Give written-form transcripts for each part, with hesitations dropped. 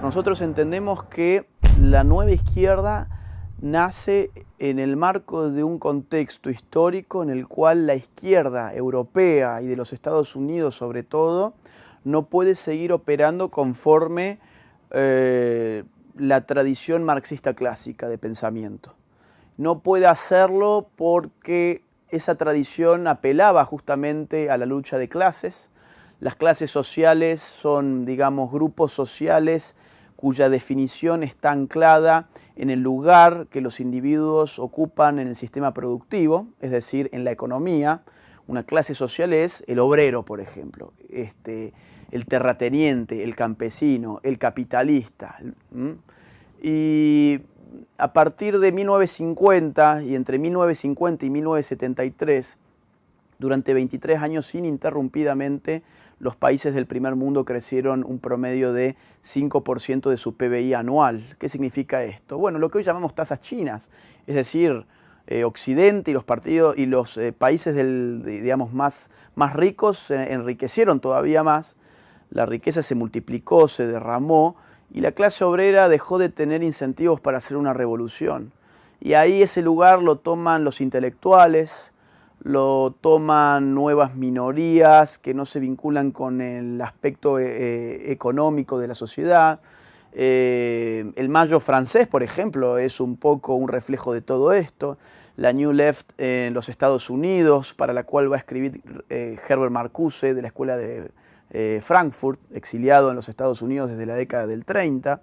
Nosotros entendemos que la nueva izquierda nace en el marco de un contexto histórico en el cual la izquierda europea y de los Estados Unidos sobre todo no puede seguir operando conforme la tradición marxista clásica de pensamiento. No puede hacerlo porque esa tradición apelaba justamente a la lucha de clases. Las clases sociales son, digamos, grupos sociales cuya definición está anclada en el lugar que los individuos ocupan en el sistema productivo, es decir, en la economía. Una clase social es el obrero, por ejemplo, el terrateniente, el campesino, el capitalista. Y a partir de 1950 y entre 1950 y 1973, durante 23 años ininterrumpidamente, los países del primer mundo crecieron un promedio de 5% de su PBI anual. ¿Qué significa esto? Bueno, lo que hoy llamamos tasas chinas, es decir, Occidente y los países digamos, más ricos se enriquecieron todavía más, la riqueza se multiplicó, se derramó, y la clase obrera dejó de tener incentivos para hacer una revolución. Y ahí ese lugar lo toman los intelectuales, lo toman nuevas minorías que no se vinculan con el aspecto económico de la sociedad. El Mayo francés, por ejemplo, es un poco un reflejo de todo esto. La New Left en los Estados Unidos, para la cual va a escribir Herbert Marcuse de la Escuela de Frankfurt, exiliado en los Estados Unidos desde la década del 30.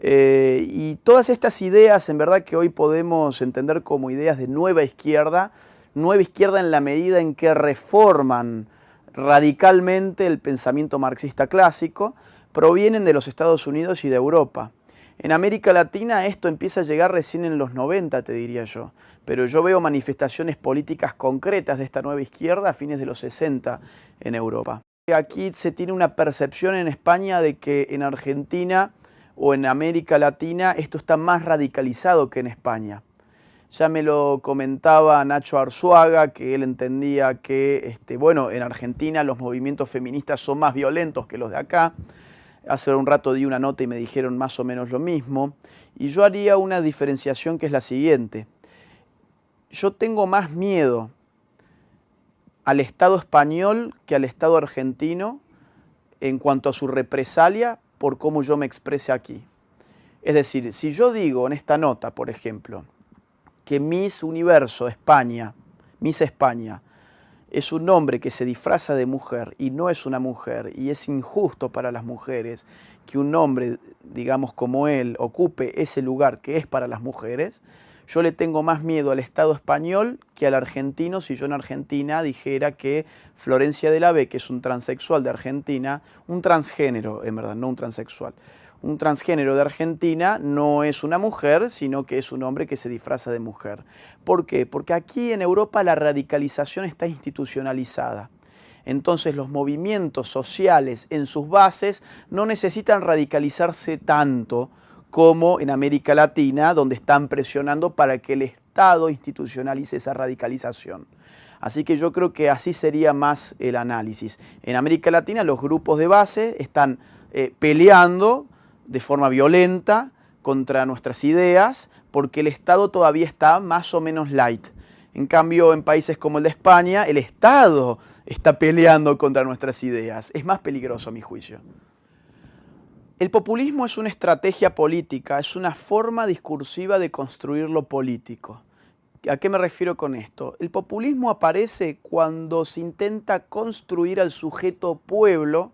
Y todas estas ideas, en verdad, que hoy podemos entender como ideas de nueva izquierda en la medida en que reforman radicalmente el pensamiento marxista clásico, provienen de los Estados Unidos y de Europa. En América Latina esto empieza a llegar recién en los 90, te diría yo, pero yo veo manifestaciones políticas concretas de esta nueva izquierda a fines de los 60 en Europa. Aquí se tiene una percepción en España de que en Argentina o en América Latina esto está más radicalizado que en España. Ya me lo comentaba Nacho Arzuaga, que él entendía que bueno, en Argentina los movimientos feministas son más violentos que los de acá. Hace un rato di una nota y me dijeron más o menos lo mismo. Y yo haría una diferenciación que es la siguiente. Yo tengo más miedo al Estado español que al Estado argentino en cuanto a su represalia por cómo yo me exprese aquí. Es decir, si yo digo en esta nota, por ejemplo, que Miss Universo España, Miss España, es un hombre que se disfraza de mujer y no es una mujer, y es injusto para las mujeres que un hombre, digamos como él, ocupe ese lugar que es para las mujeres, yo le tengo más miedo al Estado español que al argentino si yo en Argentina dijera que Florencia de la B, que es un transexual de Argentina, un transgénero, en verdad, no un transexual, un transgénero de Argentina no es una mujer, sino que es un hombre que se disfraza de mujer. ¿Por qué? Porque aquí en Europa la radicalización está institucionalizada. Entonces los movimientos sociales en sus bases no necesitan radicalizarse tanto como en América Latina, donde están presionando para que el Estado institucionalice esa radicalización. Así que yo creo que así sería más el análisis. En América Latina los grupos de base están peleando de forma violenta contra nuestras ideas, porque el Estado todavía está más o menos light. En cambio, en países como el de España, el Estado está peleando contra nuestras ideas. Es más peligroso, a mi juicio. El populismo es una estrategia política, es una forma discursiva de construir lo político. ¿A qué me refiero con esto? El populismo aparece cuando se intenta construir al sujeto pueblo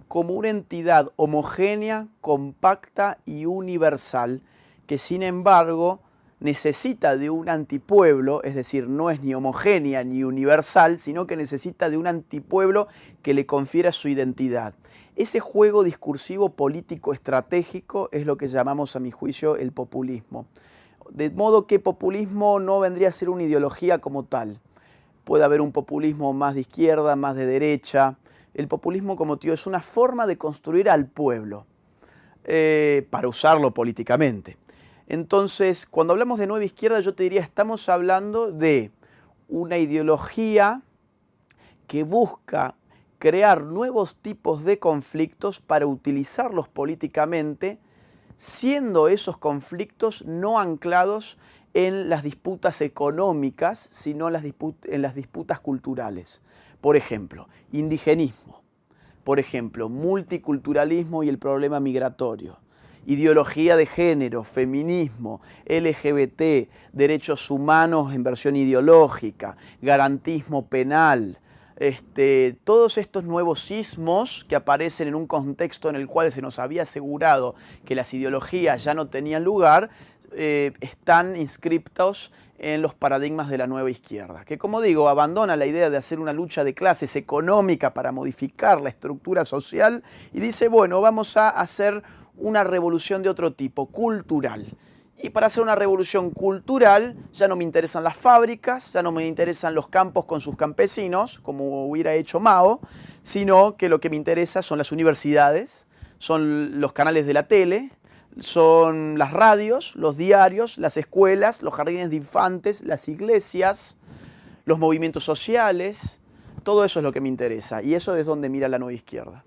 como una entidad homogénea, compacta y universal, que sin embargo necesita de un antipueblo, es decir, no es ni homogénea ni universal, sino que necesita de un antipueblo que le confiera su identidad. Ese juego discursivo político estratégico es lo que llamamos, a mi juicio, el populismo. De modo que populismo no vendría a ser una ideología como tal. Puede haber un populismo más de izquierda, más de derecha. El populismo, como te digo, es una forma de construir al pueblo para usarlo políticamente. Entonces, cuando hablamos de nueva izquierda, yo te diría, estamos hablando de una ideología que busca crear nuevos tipos de conflictos para utilizarlos políticamente, siendo esos conflictos no anclados en las disputas económicas, sino en las disputas culturales. Por ejemplo, indigenismo. Por ejemplo, multiculturalismo y el problema migratorio. Ideología de género, feminismo, LGBT, derechos humanos en versión ideológica, garantismo penal. Todos estos nuevos sismos que aparecen en un contexto en el cual se nos había asegurado que las ideologías ya no tenían lugar, están inscriptos en los paradigmas de la nueva izquierda, que, como digo, abandona la idea de hacer una lucha de clases económica para modificar la estructura social y dice, bueno, vamos a hacer una revolución de otro tipo, cultural. Y para hacer una revolución cultural ya no me interesan las fábricas, ya no me interesan los campos con sus campesinos, como hubiera hecho Mao, sino que lo que me interesa son las universidades, son los canales de la tele, son las radios, los diarios, las escuelas, los jardines de infantes, las iglesias, los movimientos sociales. Todo eso es lo que me interesa y eso es donde mira la nueva izquierda.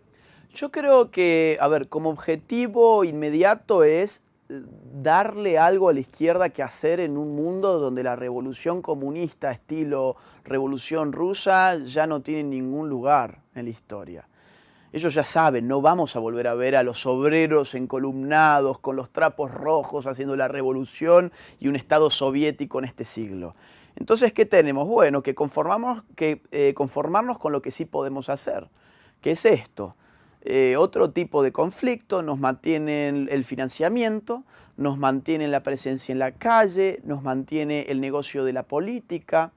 Yo creo que, a ver, como objetivo inmediato es darle algo a la izquierda que hacer en un mundo donde la revolución comunista estilo revolución rusa ya no tiene ningún lugar en la historia. Ellos ya saben, no vamos a volver a ver a los obreros encolumnados con los trapos rojos haciendo la revolución y un Estado soviético en este siglo. Entonces, ¿qué tenemos? Bueno, que conformarnos con lo que sí podemos hacer. ¿Qué es esto? Otro tipo de conflicto, nos mantienen el financiamiento, nos mantienen la presencia en la calle, nos mantiene el negocio de la política.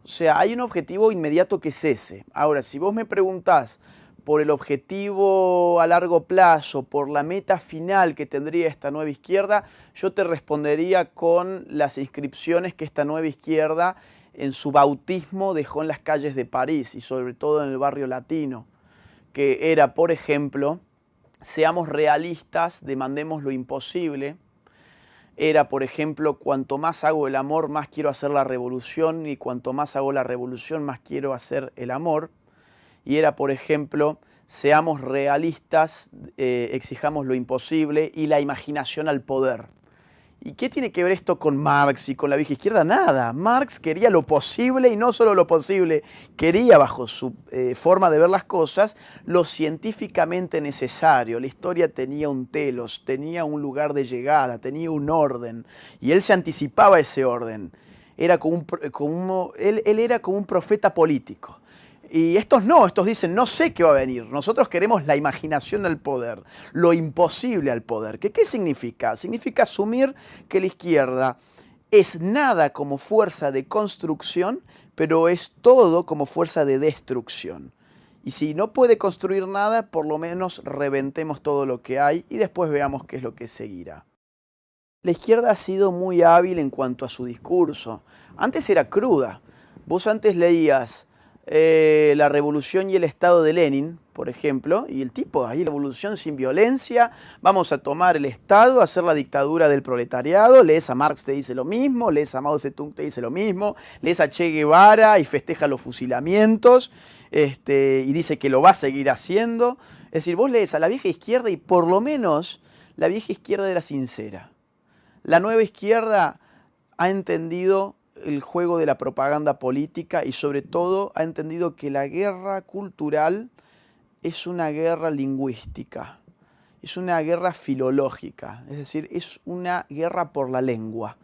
O sea, hay un objetivo inmediato que es ese. Ahora, si vos me preguntás por el objetivo a largo plazo, por la meta final que tendría esta nueva izquierda, yo te respondería con las inscripciones que esta nueva izquierda en su bautismo dejó en las calles de París y sobre todo en el barrio latino, que era, por ejemplo, seamos realistas, demandemos lo imposible. Era, por ejemplo, cuanto más hago el amor, más quiero hacer la revolución, y cuanto más hago la revolución, más quiero hacer el amor. Y era, por ejemplo, seamos realistas, exijamos lo imposible y la imaginación al poder. ¿Y qué tiene que ver esto con Marx y con la vieja izquierda? Nada. Marx quería lo posible y no solo lo posible, quería, bajo su forma de ver las cosas, lo científicamente necesario. La historia tenía un telos, tenía un lugar de llegada, tenía un orden y él se anticipaba a ese orden. Era él era como un profeta político. Y estos no, estos dicen, no sé qué va a venir. Nosotros queremos la imaginación al poder, lo imposible al poder. ¿Qué significa? Significa asumir que la izquierda es nada como fuerza de construcción, pero es todo como fuerza de destrucción. Y si no puede construir nada, por lo menos reventemos todo lo que hay y después veamos qué es lo que seguirá. La izquierda ha sido muy hábil en cuanto a su discurso. Antes era cruda. Vos antes leías La revolución y el Estado de Lenin, por ejemplo, y el tipo, ahí la revolución sin violencia, vamos a tomar el Estado, hacer la dictadura del proletariado, lees a Marx, te dice lo mismo, lees a Mao Zedong, te dice lo mismo, lees a Che Guevara y festeja los fusilamientos, y dice que lo va a seguir haciendo. Es decir, vos lees a la vieja izquierda y por lo menos la vieja izquierda era sincera. La nueva izquierda ha entendido el juego de la propaganda política y sobre todo ha entendido que la guerra cultural es una guerra lingüística, es una guerra filológica, es decir, es una guerra por la lengua,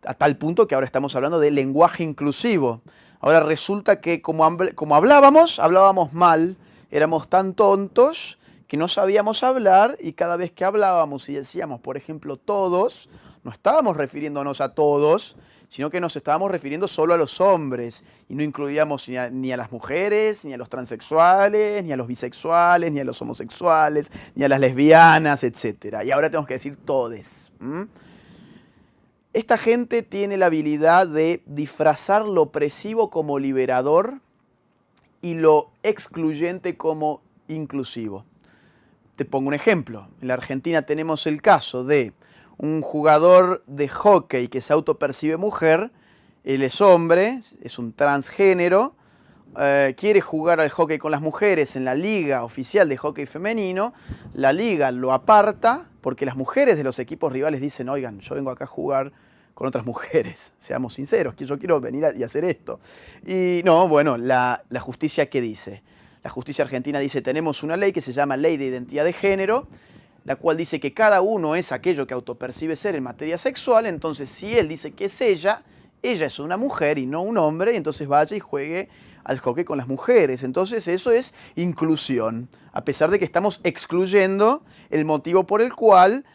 a tal punto que ahora estamos hablando de lenguaje inclusivo. Ahora resulta que como hablábamos mal, éramos tan tontos que no sabíamos hablar y cada vez que hablábamos y decíamos, por ejemplo, todos, no estábamos refiriéndonos a todos, sino que nos estábamos refiriendo solo a los hombres y no incluíamos ni a las mujeres, ni a los transexuales, ni a los bisexuales, ni a los homosexuales, ni a las lesbianas, etc. Y ahora tenemos que decir todes. Esta gente tiene la habilidad de disfrazar lo opresivo como liberador y lo excluyente como inclusivo. Te pongo un ejemplo. En la Argentina tenemos el caso de un jugador de hockey que se autopercibe mujer, él es hombre, es un transgénero, quiere jugar al hockey con las mujeres en la liga oficial de hockey femenino, la liga lo aparta porque las mujeres de los equipos rivales dicen, oigan, yo vengo acá a jugar con otras mujeres, seamos sinceros, que yo quiero venir y hacer esto. Y no, bueno, la justicia, ¿qué dice? La justicia argentina dice, tenemos una ley que se llama Ley de Identidad de Género, la cual dice que cada uno es aquello que autopercibe ser en materia sexual, entonces si él dice que es ella es una mujer y no un hombre, entonces vaya y juegue al hockey con las mujeres. Entonces eso es inclusión, a pesar de que estamos excluyendo el motivo por el cual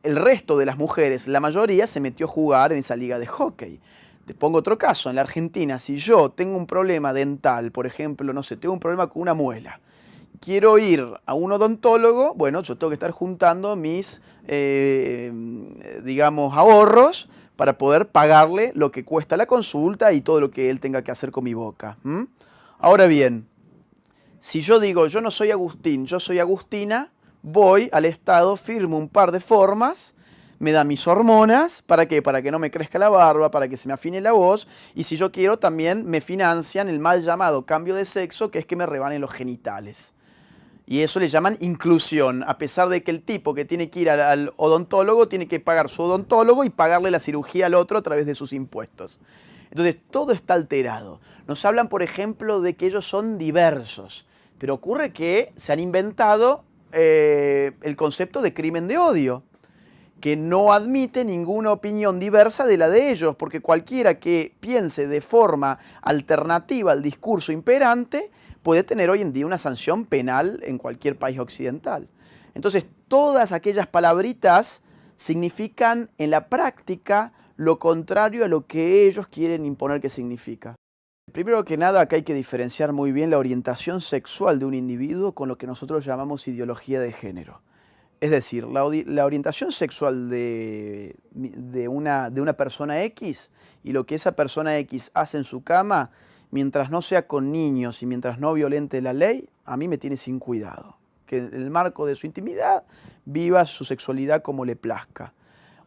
el resto de las mujeres, la mayoría, se metió a jugar en esa liga de hockey. Te pongo otro caso, en la Argentina, si yo tengo un problema dental, por ejemplo, no sé, tengo un problema con una muela, quiero ir a un odontólogo, bueno, yo tengo que estar juntando mis, digamos, ahorros para poder pagarle lo que cuesta la consulta y todo lo que él tenga que hacer con mi boca. Ahora bien, si yo digo, yo no soy Agustín, yo soy Agustina, voy al Estado, firmo un par de formas, me da mis hormonas, ¿para qué? Para que no me crezca la barba, para que se me afine la voz, y si yo quiero también me financian el mal llamado cambio de sexo, que es que me rebanen los genitales. Y eso le llaman inclusión, a pesar de que el tipo que tiene que ir al odontólogo tiene que pagar su odontólogo y pagarle la cirugía al otro a través de sus impuestos. Entonces, todo está alterado. Nos hablan, por ejemplo, de que ellos son diversos, pero ocurre que se han inventado el concepto de crimen de odio, que no admite ninguna opinión diversa de la de ellos, porque cualquiera que piense de forma alternativa al discurso imperante puede tener hoy en día una sanción penal en cualquier país occidental. Entonces, todas aquellas palabritas significan en la práctica lo contrario a lo que ellos quieren imponer que significa. Primero que nada, acá hay que diferenciar muy bien la orientación sexual de un individuo con lo que nosotros llamamos ideología de género. Es decir, la orientación sexual de una persona X y lo que esa persona X hace en su cama, mientras no sea con niños y mientras no violente la ley, a mí me tiene sin cuidado. Que en el marco de su intimidad viva su sexualidad como le plazca.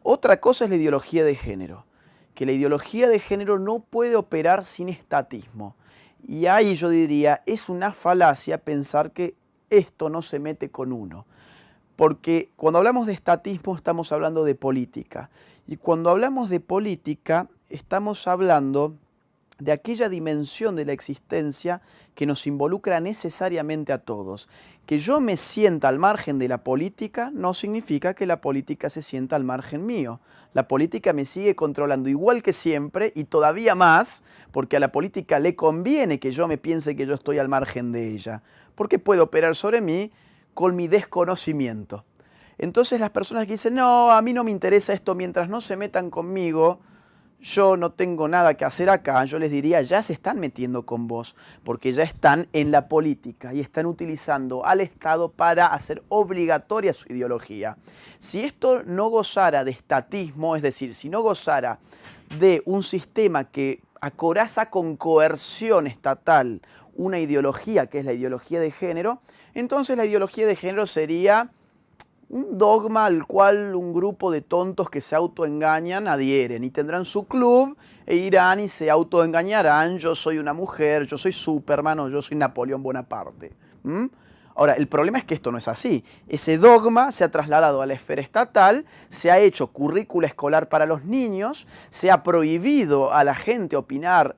Otra cosa es la ideología de género, que la ideología de género no puede operar sin estatismo. Y ahí yo diría, es una falacia pensar que esto no se mete con uno. Porque cuando hablamos de estatismo estamos hablando de política. Y cuando hablamos de política estamos hablando de aquella dimensión de la existencia que nos involucra necesariamente a todos. Que yo me sienta al margen de la política no significa que la política se sienta al margen mío. La política me sigue controlando igual que siempre y todavía más, porque a la política le conviene que yo me piense que yo estoy al margen de ella, porque puede operar sobre mí con mi desconocimiento. Entonces las personas que dicen, no, a mí no me interesa esto, mientras no se metan conmigo, yo no tengo nada que hacer acá, yo les diría, ya se están metiendo con vos, porque ya están en la política y están utilizando al Estado para hacer obligatoria su ideología. Si esto no gozara de estatismo, es decir, si no gozara de un sistema que acoraza con coerción estatal una ideología, que es la ideología de género, entonces la ideología de género sería un dogma al cual un grupo de tontos que se autoengañan adhieren y tendrán su club e irán y se autoengañarán, yo soy una mujer, yo soy Superman o yo soy Napoleón Bonaparte. Ahora, el problema es que esto no es así. Ese dogma se ha trasladado a la esfera estatal, se ha hecho currícula escolar para los niños, se ha prohibido a la gente opinar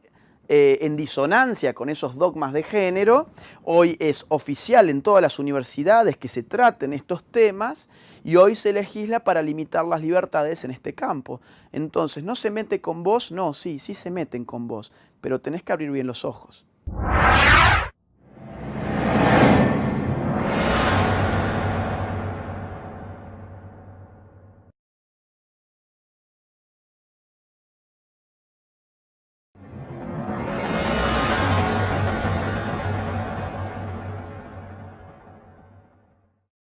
en disonancia con esos dogmas de género. Hoy es oficial en todas las universidades que se traten estos temas y hoy se legisla para limitar las libertades en este campo. Entonces, ¿no se mete con vos? No, sí se meten con vos, pero tenés que abrir bien los ojos.